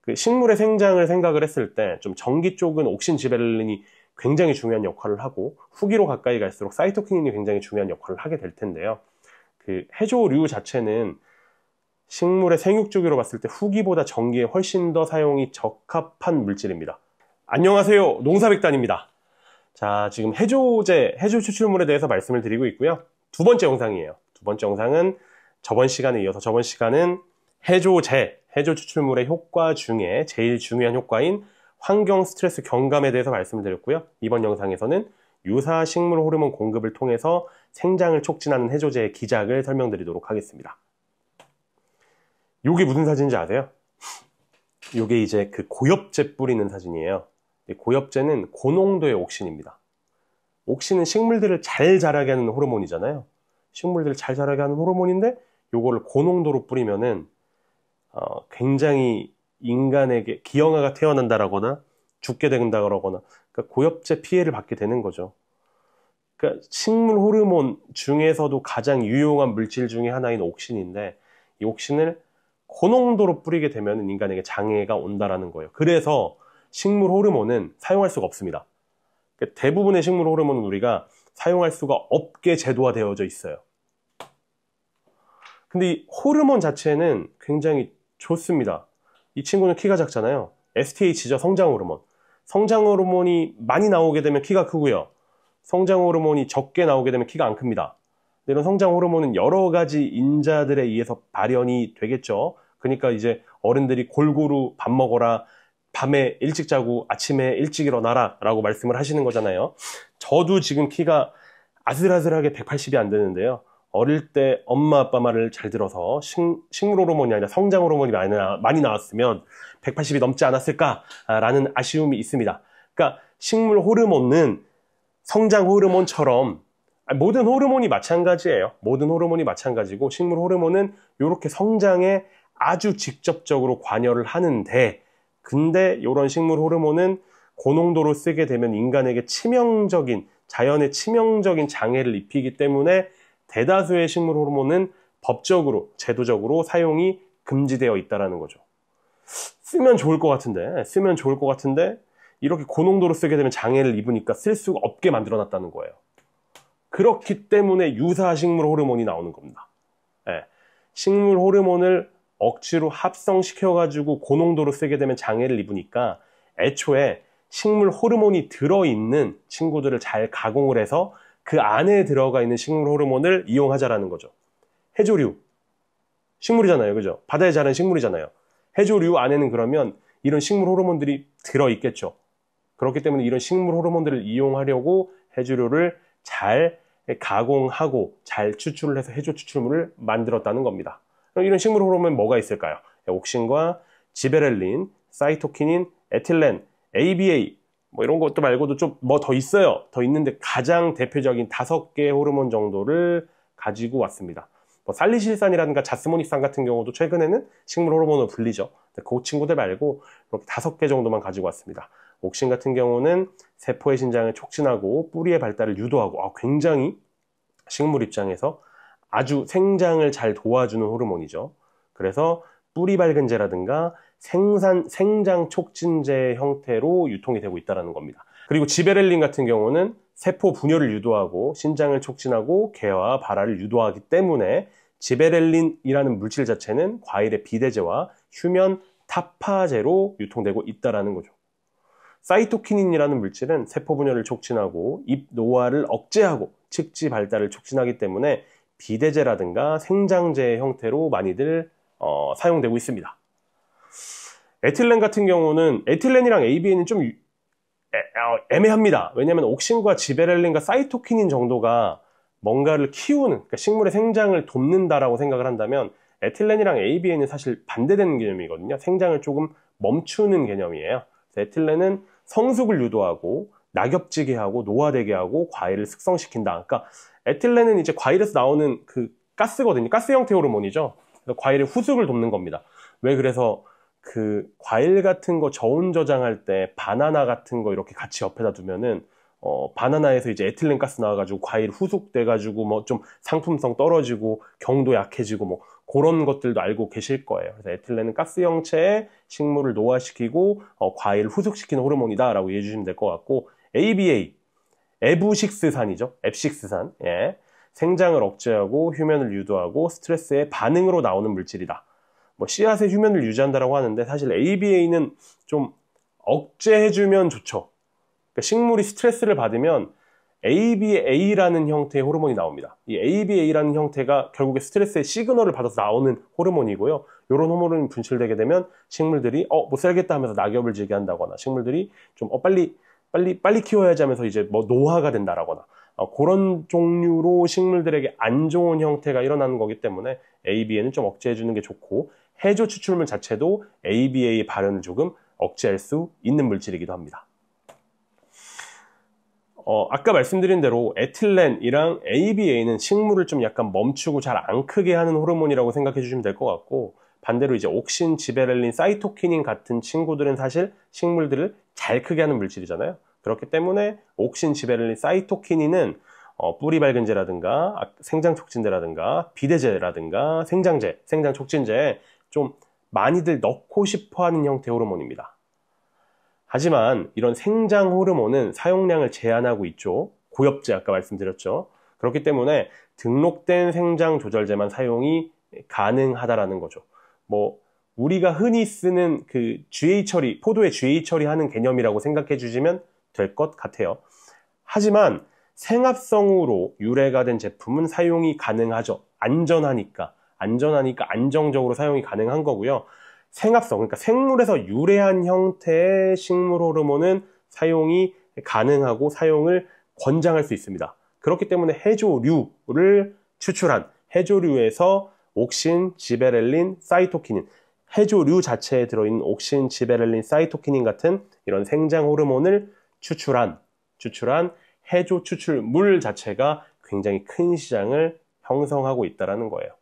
그 식물의 생장을 생각을 했을 때 좀 전기 쪽은 옥신 지베렐린이 굉장히 중요한 역할을 하고 후기로 가까이 갈수록 사이토키닌이 굉장히 중요한 역할을 하게 될 텐데요. 그 해조류 자체는 식물의 생육 주기로 봤을 때 후기보다 전기에 훨씬 더 사용이 적합한 물질입니다. 안녕하세요, 농사백단입니다. 자, 지금 해조제, 해조 추출물에 대해서 말씀을 드리고 있고요. 두 번째 영상이에요. 두 번째 영상은 저번 시간에 이어서 저번 시간은 해조제, 해조 추출물의 효과 중에 제일 중요한 효과인 환경 스트레스 경감에 대해서 말씀을 드렸고요. 이번 영상에서는 유사 식물 호르몬 공급을 통해서 생장을 촉진하는 해조제의 기작을 설명드리도록 하겠습니다. 이게 무슨 사진인지 아세요? 이게 이제 그 고엽제 뿌리는 사진이에요. 고엽제는 고농도의 옥신입니다. 옥신은 식물들을 잘 자라게 하는 호르몬이잖아요. 식물들을 잘 자라게 하는 호르몬인데 요거를 고농도로 뿌리면은 굉장히 인간에게 기형아가 태어난다라거나 죽게 된다거나 그러니까 고엽제 피해를 받게 되는 거죠. 그러니까 식물 호르몬 중에서도 가장 유용한 물질 중에 하나인 옥신인데 이 옥신을 고농도로 뿌리게 되면 인간에게 장애가 온다라는 거예요. 그래서 식물 호르몬은 사용할 수가 없습니다. 그러니까 대부분의 식물 호르몬은 우리가 사용할 수가 없게 제도화되어져 있어요. 근데 이 호르몬 자체는 굉장히 좋습니다. 이 친구는 키가 작잖아요. STH죠. 성장 호르몬. 성장 호르몬이 많이 나오게 되면 키가 크고요. 성장 호르몬이 적게 나오게 되면 키가 안 큽니다. 이런 성장 호르몬은 여러 가지 인자들에 의해서 발현이 되겠죠. 그러니까 이제 어른들이 골고루 밥 먹어라, 밤에 일찍 자고 아침에 일찍 일어나라 라고 말씀을 하시는 거잖아요. 저도 지금 키가 아슬아슬하게 180이 안 되는데요. 어릴 때 엄마 아빠 말을 잘 들어서 식물 호르몬이 아니라 성장 호르몬이 많이 나왔으면 180이 넘지 않았을까라는 아쉬움이 있습니다. 그러니까 식물 호르몬은 성장 호르몬처럼 모든 호르몬이 마찬가지예요. 모든 호르몬이 마찬가지고 식물 호르몬은 이렇게 성장에 아주 직접적으로 관여를 하는데 근데 이런 식물 호르몬은 고농도로 쓰게 되면 인간에게 자연에 치명적인 장애를 입히기 때문에 대다수의 식물 호르몬은 법적으로, 제도적으로 사용이 금지되어 있다는 거죠. 쓰면 좋을 것 같은데 이렇게 고농도로 쓰게 되면 장애를 입으니까 쓸 수가 없게 만들어놨다는 거예요. 그렇기 때문에 유사 식물 호르몬이 나오는 겁니다. 네. 식물 호르몬을 억지로 합성시켜가지고 고농도로 쓰게 되면 장애를 입으니까 애초에 식물 호르몬이 들어있는 친구들을 잘 가공을 해서 그 안에 들어가 있는 식물 호르몬을 이용하자라는 거죠. 해조류, 식물이잖아요. 그죠? 바다에 자라는 식물이잖아요. 해조류 안에는 그러면 이런 식물 호르몬들이 들어있겠죠. 그렇기 때문에 이런 식물 호르몬들을 이용하려고 해조류를 잘 가공하고 잘 추출을 해서 해조 추출물을 만들었다는 겁니다. 그럼 이런 식물 호르몬은 뭐가 있을까요? 옥신과 지베렐린, 사이토키닌, 에틸렌, ABA 뭐 이런 것도 말고도 좀 뭐 더 있어요. 더 있는데 가장 대표적인 5개의 호르몬 정도를 가지고 왔습니다. 뭐 살리실산이라든가 자스모닉산 같은 경우도 최근에는 식물 호르몬으로 불리죠. 그 친구들 말고 이렇게 5개 정도만 가지고 왔습니다. 옥신 같은 경우는 세포의 신장을 촉진하고 뿌리의 발달을 유도하고 굉장히 식물 입장에서 아주 생장을 잘 도와주는 호르몬이죠. 그래서 뿌리 밝은제라든가 생장 촉진제 형태로 유통이 되고 있다는 겁니다. 그리고 지베렐린 같은 경우는 세포 분열을 유도하고 신장을 촉진하고 개화, 발화를 유도하기 때문에 지베렐린이라는 물질 자체는 과일의 비대제와 휴면 타파제로 유통되고 있다는 거죠. 사이토키닌이라는 물질은 세포 분열을 촉진하고 잎 노화를 억제하고 측지 발달을 촉진하기 때문에 비대제라든가 생장제 형태로 많이들 사용되고 있습니다. 에틸렌 같은 경우는 에틸렌이랑 ABA는 좀 애매합니다. 왜냐하면 옥신과 지베렐린과 사이토키닌 정도가 뭔가를 키우는, 그러니까 식물의 생장을 돕는다라고 생각을 한다면 에틸렌이랑 ABA는 사실 반대되는 개념이거든요. 생장을 조금 멈추는 개념이에요. 에틸렌은 성숙을 유도하고 낙엽지게 하고 노화되게 하고 과일을 숙성시킨다. 그러니까 에틸렌은 이제 과일에서 나오는 그 가스거든요. 가스 형태 호르몬이죠. 그래서 과일의 후숙을 돕는 겁니다. 왜 그래서 그 과일 같은 거 저온 저장할 때 바나나 같은 거 이렇게 같이 옆에다 두면은 바나나에서 이제 에틸렌 가스 나와가지고 과일 후숙돼가지고 뭐 좀 상품성 떨어지고 경도 약해지고 뭐 그런 것들도 알고 계실 거예요. 그래서 에틸렌은 가스 형체의 식물을 노화시키고 과일을 후숙시키는 호르몬이다라고 이해해 주시면 될 것 같고, ABA, 에부식스산이죠. 앱식스산. 예. 생장을 억제하고 휴면을 유도하고 스트레스의 반응으로 나오는 물질이다. 뭐 씨앗의 휴면을 유지한다라고 하는데 사실 ABA는 좀 억제해주면 좋죠. 그러니까 식물이 스트레스를 받으면 ABA라는 형태의 호르몬이 나옵니다. 이 ABA라는 형태가 결국에 스트레스의 시그널을 받아서 나오는 호르몬이고요. 이런 호르몬이 분출되게 되면 식물들이 못 살겠다 하면서 낙엽을 지게 한다거나, 식물들이 좀 빨리 키워야지 하면서 이제 뭐 노화가 된다라거나, 그런 종류로 식물들에게 안 좋은 형태가 일어나는 거기 때문에 ABA는 좀 억제해 주는 게 좋고, 해조 추출물 자체도 ABA 발현을 조금 억제할 수 있는 물질이기도 합니다. 아까 말씀드린 대로 에틸렌이랑 ABA는 식물을 좀 약간 멈추고 잘 안 크게 하는 호르몬이라고 생각해 주시면 될 것 같고, 반대로 이제 옥신, 지베렐린, 사이토키닌 같은 친구들은 사실 식물들을 잘 크게 하는 물질이잖아요. 그렇기 때문에 옥신, 지베렐린, 사이토키닌은 뿌리 밝은제라든가 생장 촉진제라든가 비대제라든가 생장제, 생장 촉진제에 좀 많이들 넣고 싶어 하는 형태의 호르몬입니다. 하지만 이런 생장 호르몬은 사용량을 제한하고 있죠. 고엽제 아까 말씀드렸죠. 그렇기 때문에 등록된 생장 조절제만 사용이 가능하다라는 거죠. 뭐 우리가 흔히 쓰는 그 GA 처리, 포도의 GA 처리하는 개념이라고 생각해 주시면 될 것 같아요. 하지만 생합성으로 유래가 된 제품은 사용이 가능하죠. 안전하니까 안정적으로 사용이 가능한 거고요. 생합성, 그러니까 생물에서 유래한 형태의 식물 호르몬은 사용이 가능하고 사용을 권장할 수 있습니다. 그렇기 때문에 해조류를 추출한 해조류에서 옥신, 지베렐린, 사이토키닌, 해조류 자체에 들어있는 옥신, 지베렐린, 사이토키닌 같은 이런 생장 호르몬을 추출한 해조 추출물 자체가 굉장히 큰 시장을 형성하고 있다는 거예요.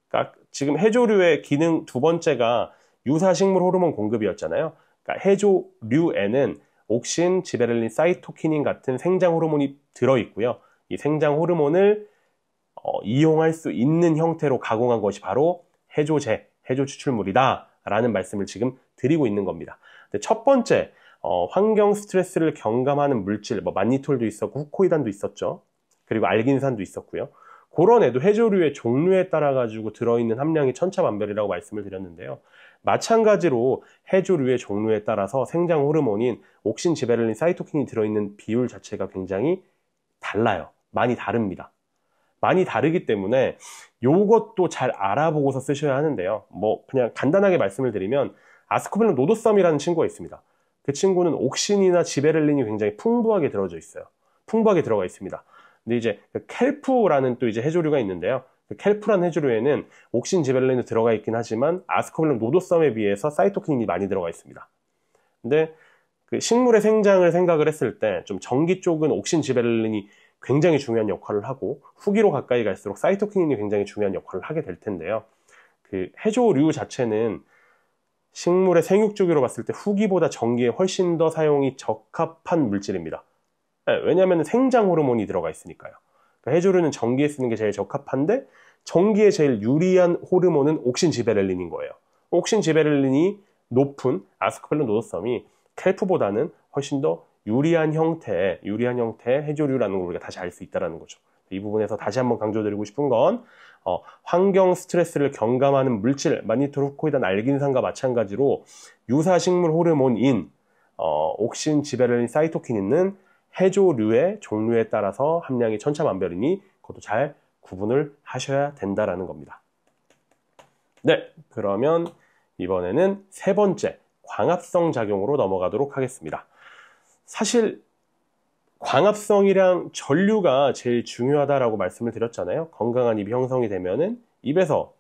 그러니까 지금 해조류의 기능 두 번째가 유사식물 호르몬 공급이었잖아요. 그러니까 해조류에는 옥신, 지베렐린, 사이토키닌 같은 생장 호르몬이 들어있고요. 이 생장 호르몬을 이용할 수 있는 형태로 가공한 것이 바로 해조제, 해조 추출물이다 라는 말씀을 지금 드리고 있는 겁니다. 근데 첫 번째, 환경 스트레스를 경감하는 물질, 뭐 만니톨도 있었고 후코이단도 있었죠. 그리고 알긴산도 있었고요. 그런 애도 해조류의 종류에 따라 가지고 들어있는 함량이 천차만별이라고 말씀을 드렸는데요. 마찬가지로 해조류의 종류에 따라서 생장 호르몬인 옥신, 지베렐린, 사이토킨이 들어있는 비율 자체가 굉장히 달라요. 많이 다릅니다. 많이 다르기 때문에 요것도 잘 알아보고서 쓰셔야 하는데요. 뭐 그냥 간단하게 말씀을 드리면 아스코빌름 노도썸이라는 친구가 있습니다. 그 친구는 옥신이나 지베렐린이 굉장히 풍부하게 들어져 있어요. 풍부하게 들어가 있습니다. 근데 이제 켈프라는 또 이제 해조류가 있는데요. 켈프라는 해조류에는 옥신, 지베렐린도 들어가 있긴 하지만 아스코빌름 노도썸에 비해서 사이토킨이 많이 들어가 있습니다. 근데 그 식물의 생장을 생각을 했을 때 좀 전기 쪽은 옥신, 지베렐린이 굉장히 중요한 역할을 하고 후기로 가까이 갈수록 사이토키닌이 굉장히 중요한 역할을 하게 될 텐데요. 그 해조류 자체는 식물의 생육 주기로 봤을 때 후기보다 전기에 훨씬 더 사용이 적합한 물질입니다. 네, 왜냐하면 생장 호르몬이 들어가 있으니까요. 그러니까 해조류는 전기에 쓰는 게 제일 적합한데 전기에 제일 유리한 호르몬은 옥신, 지베렐린인 거예요. 옥신, 지베렐린이 높은 아스코빌름 노도썸이 켈프보다는 훨씬 더 유리한 형태의 해조류라는 걸 우리가 다시 알 수 있다는 거죠. 이 부분에서 다시 한번 강조드리고 싶은 건 환경 스트레스를 경감하는 물질, 만니톨, 후코이단, 알긴산과 마찬가지로 유사식물 호르몬인 옥신, 지베렐린, 사이토키닌은 해조류의 종류에 따라서 함량이 천차만별이니 그것도 잘 구분을 하셔야 된다는 겁니다. 네, 그러면 이번에는 세 번째, 광합성 작용으로 넘어가도록 하겠습니다. 사실 광합성이랑 전류가 제일 중요하다라고 말씀을 드렸잖아요. 건강한 잎이 형성이 되면은 잎에서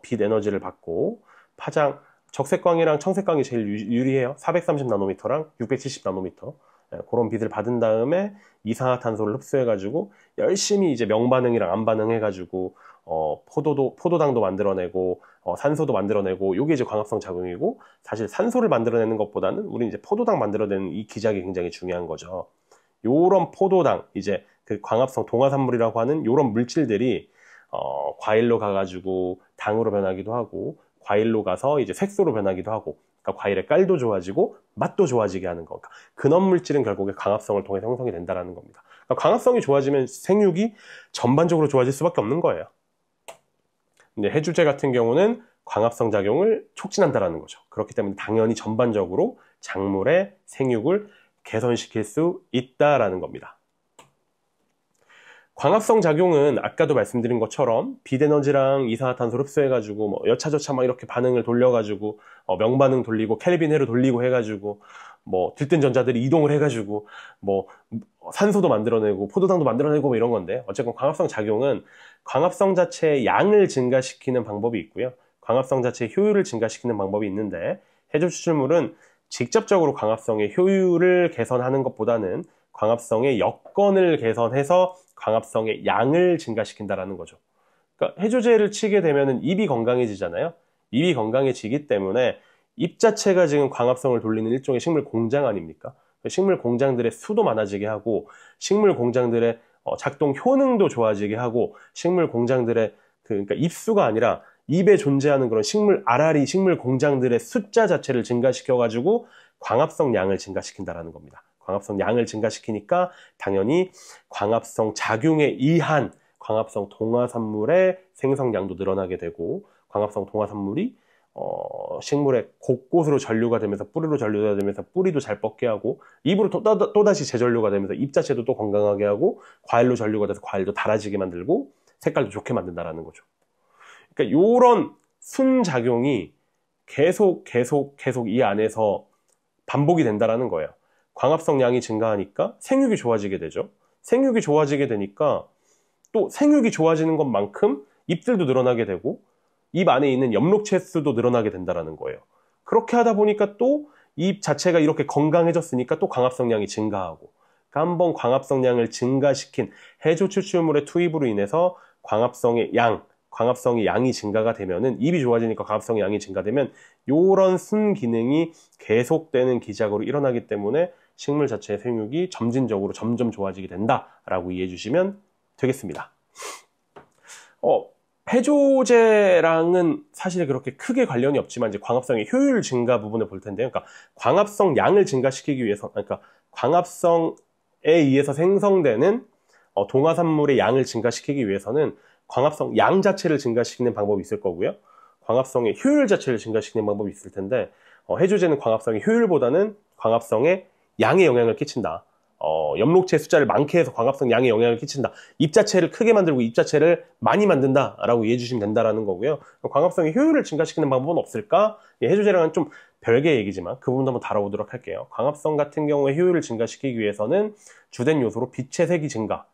빛 에너지를 받고 파장, 적색광이랑 청색광이 제일 유리해요. 430나노미터랑 670나노미터. 그런 빛을 받은 다음에 이산화탄소를 흡수해가지고 열심히 이제 명반응이랑 암반응해가지고 포도당도 만들어내고 산소도 만들어내고 요게 이제 광합성 작용이고, 사실 산소를 만들어내는 것보다는 우리 이제 포도당 만들어내는 이 기작이 굉장히 중요한 거죠. 요런 포도당, 이제 그 광합성 동화산물이라고 하는 요런 물질들이 과일로 가가지고 당으로 변하기도 하고, 과일로 가서 이제 색소로 변하기도 하고, 그러니까 과일의 깔도 좋아지고 맛도 좋아지게 하는 거. 그러니까 근원 물질은 결국에 광합성을 통해서 형성이 된다는 겁니다. 그러니까 광합성이 좋아지면 생육이 전반적으로 좋아질 수밖에 없는 거예요. 근데 해조제 같은 경우는 광합성 작용을 촉진한다는 거죠. 그렇기 때문에 당연히 전반적으로 작물의 생육을 개선시킬 수 있다라는 겁니다. 광합성 작용은 아까도 말씀드린 것처럼 빛에너지랑 이산화탄소를 흡수해가지고 뭐 여차저차 막 이렇게 반응을 돌려가지고 명반응 돌리고 켈빈 회로 돌리고 해가지고 뭐 들뜬 전자들이 이동을 해가지고 뭐 산소도 만들어내고 포도당도 만들어내고 뭐 이런 건데, 어쨌건 광합성 작용은 광합성 자체의 양을 증가시키는 방법이 있고요, 광합성 자체의 효율을 증가시키는 방법이 있는데, 해조 추출물은 직접적으로 광합성의 효율을 개선하는 것보다는 광합성의 여건을 개선해서 광합성의 양을 증가시킨다는 거죠. 그러니까 해조제를 치게 되면 입이 건강해지잖아요. 입이 건강해지기 때문에 입 자체가 지금 광합성을 돌리는 일종의 식물 공장 아닙니까? 식물 공장들의 수도 많아지게 하고, 식물 공장들의 작동 효능도 좋아지게 하고, 식물 공장들의 그러니까 입수가 아니라 입에 존재하는 그런 식물 알알이 식물 공장들의 숫자 자체를 증가시켜가지고 광합성 양을 증가시킨다는 겁니다. 광합성 양을 증가시키니까 당연히 광합성 작용에 의한 광합성 동화산물의 생성량도 늘어나게 되고, 광합성 동화산물이 식물의 곳곳으로 전류가 되면서 뿌리로 전류가 되면서 뿌리도 잘 뻗게 하고, 입으로 또다시 재전류가 되면서 입 자체도 또 건강하게 하고, 과일로 전류가 돼서 과일도 달아지게 만들고 색깔도 좋게 만든다는 거죠. 그러니까 이런 순작용이 계속 이 안에서 반복이 된다는 거예요. 광합성 양이 증가하니까 생육이 좋아지게 되죠. 생육이 좋아지게 되니까 또 생육이 좋아지는 것만큼 잎들도 늘어나게 되고, 잎 안에 있는 엽록체 수도 늘어나게 된다는 거예요. 그렇게 하다 보니까 또 잎 자체가 이렇게 건강해졌으니까 또 광합성량이 증가하고, 그러니까 한번 광합성량을 증가시킨 해조 추출물의 투입으로 인해서 광합성의 양이 증가가 되면은, 잎이 좋아지니까 광합성의 양이 증가되면 이런 순기능이 계속되는 기작으로 일어나기 때문에 식물 자체의 생육이 점진적으로 점점 좋아지게 된다라고 이해해 주시면 되겠습니다. 해조제랑은 사실 그렇게 크게 관련이 없지만 이제 광합성의 효율 증가 부분을 볼 텐데요. 그러니까 광합성 양을 증가시키기 위해서, 그러니까 광합성에 의해서 생성되는 동화산물의 양을 증가시키기 위해서는 광합성 양 자체를 증가시키는 방법이 있을 거고요, 광합성의 효율 자체를 증가시키는 방법이 있을 텐데, 해조제는 광합성의 효율보다는 광합성의 양에 영향을 끼친다. 엽록체 숫자를 많게 해서 광합성 양에 영향을 끼친다. 입 자체를 크게 만들고 입 자체를 많이 만든다 라고 이해해 주시면 된다라는 거고요. 광합성의 효율을 증가시키는 방법은 없을까? 해조제랑은 좀 별개의 얘기지만 그 부분도 한번 다뤄보도록 할게요. 광합성 같은 경우에 효율을 증가시키기 위해서는 주된 요소로 빛의 색이 증가,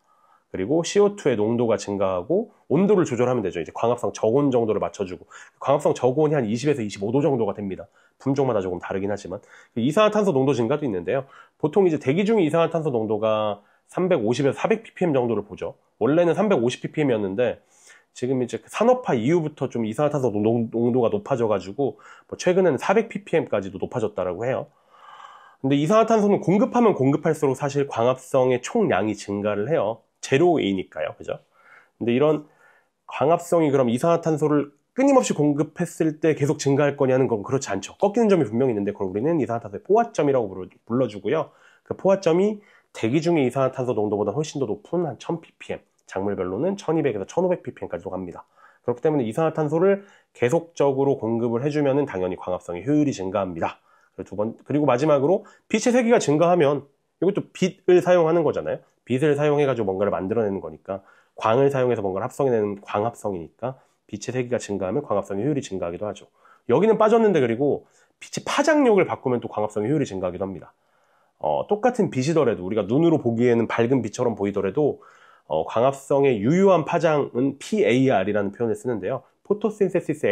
그리고 CO2의 농도가 증가하고 온도를 조절하면 되죠. 이제 광합성 저온 정도를 맞춰주고, 광합성 저온이 한 20에서 25도 정도가 됩니다. 품종마다 조금 다르긴 하지만. 이산화탄소 농도 증가도 있는데요. 보통 이제 대기 중의 이산화탄소 농도가 350에서 400ppm 정도를 보죠. 원래는 350ppm이었는데 지금 이제 산업화 이후부터 좀 이산화탄소 농도가 높아져가지고 뭐 최근에는 400ppm까지도 높아졌다라고 해요. 근데 이산화탄소는 공급하면 공급할수록 사실 광합성의 총량이 증가를 해요. 제로이니까요, 그죠? 근데 이런 광합성이 그럼 이산화탄소를 끊임없이 공급했을 때 계속 증가할 거냐는 건 그렇지 않죠. 꺾이는 점이 분명히 있는데 그걸 우리는 이산화탄소의 포화점이라고 불러주고요. 그 포화점이 대기 중의 이산화탄소 농도보다 훨씬 더 높은 한 1000ppm, 작물별로는 1200에서 1500ppm까지도 갑니다. 그렇기 때문에 이산화탄소를 계속적으로 공급을 해주면 당연히 광합성의 효율이 증가합니다. 그리고 마지막으로 빛의 세기가 증가하면, 이것도 빛을 사용하는 거잖아요. 빛을 사용해가지고 뭔가를 만들어내는 거니까, 광을 사용해서 뭔가를 합성해내는 광합성이니까 빛의 세기가 증가하면 광합성의 효율이 증가하기도 하죠. 여기는 빠졌는데, 그리고 빛의 파장력을 바꾸면 또 광합성의 효율이 증가하기도 합니다. 똑같은 빛이더라도, 우리가 눈으로 보기에는 밝은 빛처럼 보이더라도 광합성의 유효한 파장은 PAR이라는 표현을 쓰는데요. 포토신세시스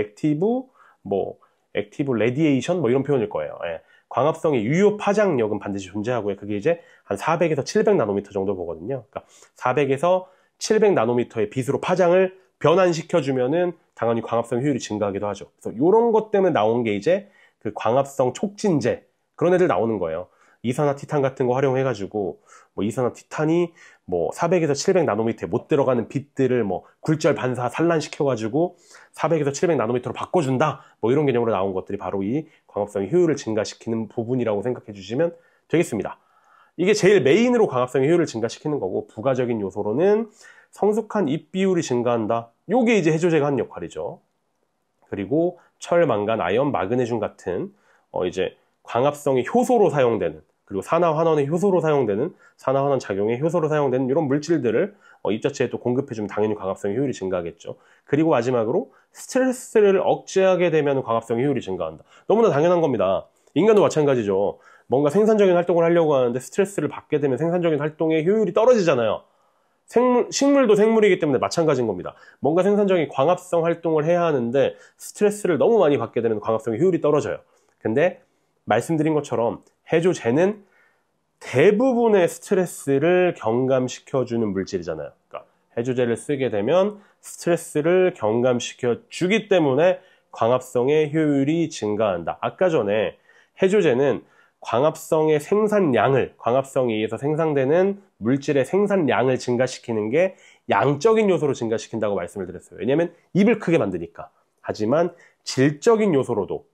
액티브 레디에이션 이런 표현일 거예요. 예. 광합성의 유효 파장력은 반드시 존재하고요. 그게 이제 한 400에서 700 나노미터 정도 보거든요. 그러니까 400에서 700 나노미터의 빛으로 파장을 변환시켜주면은 당연히 광합성 효율이 증가하기도 하죠. 그래서 이런 것 때문에 나온 게 이제 그 광합성 촉진제, 그런 애들 나오는 거예요. 이산화티탄 같은 거 활용해가지고 뭐 이산화티탄이 뭐 400에서 700 나노미터에 못 들어가는 빛들을 뭐 굴절 반사 산란시켜가지고 400에서 700 나노미터로 바꿔준다. 뭐 이런 개념으로 나온 것들이 바로 이 광합성의 효율을 증가시키는 부분이라고 생각해 주시면 되겠습니다. 이게 제일 메인으로 광합성의 효율을 증가시키는 거고, 부가적인 요소로는 성숙한 입 비율이 증가한다. 요게 이제 해조제가 하는 역할이죠. 그리고 철, 망간, 아연, 마그네슘 같은 이제 광합성의 효소로 사용되는, 그리고 산화환원의 효소로 사용되는, 산화환원 작용의 효소로 사용되는 이런 물질들을 입 자체에 또 공급해주면 당연히 광합성의 효율이 증가하겠죠. 그리고 마지막으로 스트레스를 억제하게 되면 광합성의 효율이 증가한다. 너무나 당연한 겁니다. 인간도 마찬가지죠. 뭔가 생산적인 활동을 하려고 하는데 스트레스를 받게 되면 생산적인 활동의 효율이 떨어지잖아요. 식물도 생물이기 때문에 마찬가지인 겁니다. 뭔가 생산적인 광합성 활동을 해야 하는데 스트레스를 너무 많이 받게 되면 광합성의 효율이 떨어져요. 근데 말씀드린 것처럼 해조제는 대부분의 스트레스를 경감시켜주는 물질이잖아요. 그러니까 해조제를 쓰게 되면 스트레스를 경감시켜 주기 때문에 광합성의 효율이 증가한다. 아까 전에 해조제는 광합성의 생산량을, 광합성에 의해서 생산되는 물질의 생산량을 증가시키는 게 양적인 요소로 증가시킨다고 말씀을 드렸어요. 왜냐하면 입을 크게 만드니까. 하지만 질적인 요소로도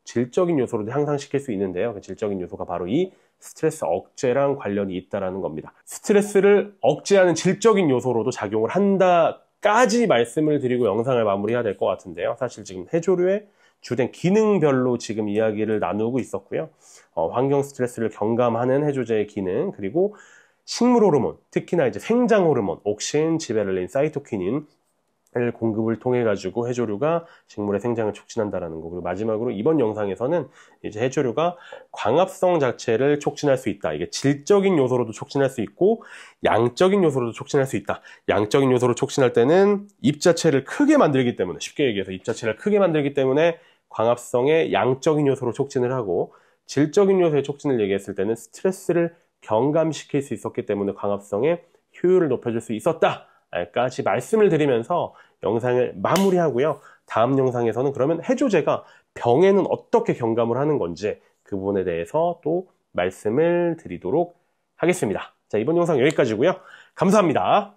향상시킬 수 있는데요. 그 질적인 요소가 바로 이 스트레스 억제랑 관련이 있다는 겁니다. 스트레스를 억제하는 질적인 요소로도 작용을 한다까지 말씀을 드리고 영상을 마무리해야 될 것 같은데요. 사실 지금 해조류의 주된 기능별로 지금 이야기를 나누고 있었고요. 환경 스트레스를 경감하는 해조제의 기능, 그리고 식물 호르몬, 특히나 이제 생장 호르몬, 옥신, 지베렐린, 사이토키닌을 공급을 통해 가지고 해조류가 식물의 생장을 촉진한다라는 거. 그리고 마지막으로 이번 영상에서는 이제 해조류가 광합성 자체를 촉진할 수 있다. 이게 질적인 요소로도 촉진할 수 있고 양적인 요소로도 촉진할 수 있다. 양적인 요소로 촉진할 때는 입 자체를 크게 만들기 때문에, 쉽게 얘기해서 입 자체를 크게 만들기 때문에 광합성의 양적인 요소로 촉진을 하고, 질적인 요소의 촉진을 얘기했을 때는 스트레스를 경감시킬 수 있었기 때문에 광합성의 효율을 높여줄 수 있었다까지 말씀을 드리면서 영상을 마무리하고요. 다음 영상에서는 그러면 해조제가 병에는 어떻게 경감을 하는 건지 그 부분에 대해서 또 말씀을 드리도록 하겠습니다. 자, 이번 영상 여기까지고요. 감사합니다.